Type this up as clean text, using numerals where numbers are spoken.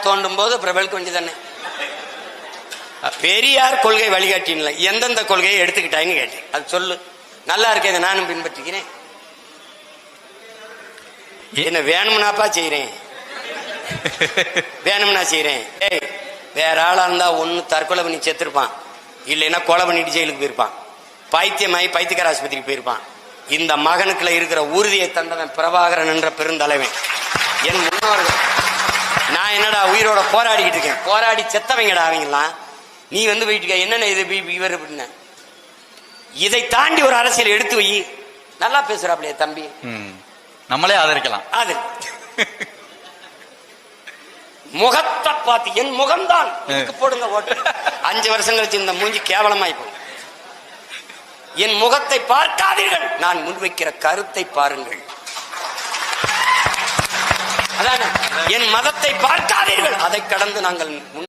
தோண்டும் போது அப்புறம் வெளுக்க வேண்டியதானே. பெரியார் கொள்கை வழிகாட்டின்ல எந்தெந்த கொள்கையை எடுத்துக்கிட்டாங்கன்னு கேட்டேன். அது சொல்லு, நல்லா இருக்கேன், இதை நானும் பின்பற்றிக்கிறேன். என்ன வேணும்னாப்பா செய்யறேன், வேணும்னா செய்யறேன். ஏய், வேற ஆளா இருந்தா ஒன்னு தற்கொலை பண்ணி செத்துருப்பான், இல்லைன்னா கொலை பண்ணிட்டு ஜெயிலுக்கு போயிருப்பான், பைத்தியமாயி பைத்தியக்கார ஆஸ்பத்திரிக்கு போயிருப்பான். இந்த மகனுக்குள்ள இருக்கிற உறுதியை தந்தவன் பிரபாகரன் என்ற பெருந்தலைவன், என் முன்னோர்கள். நான் என்னடா உயிரோட போராடிக்கிட்டு இருக்கேன், போராடி செத்தவங்கடா அவங்கலாம். நீ வந்து போயிட்டு என்னென்ன இது இவர் அப்படின்ன, இதை தாண்டி ஒரு அரசியல் எடுத்து வை. நல்லா பேசுறாப்லையே தம்பி, நம்மளே ஆதரிக்கலாம். அது முகத்தை பார்த்து என் முகம்தான் போடுங்க ஓட்டு. 5 வருஷம் கழிச்சு இந்த மூஞ்சி கேவலமாய் போகும். என் முகத்தை பார்க்காதீர்கள், நான் முன்வைக்கிற கருத்தை பாருங்கள். அதான, என் மதத்தை பார்க்காதீர்கள், அதை கடந்து நாங்கள்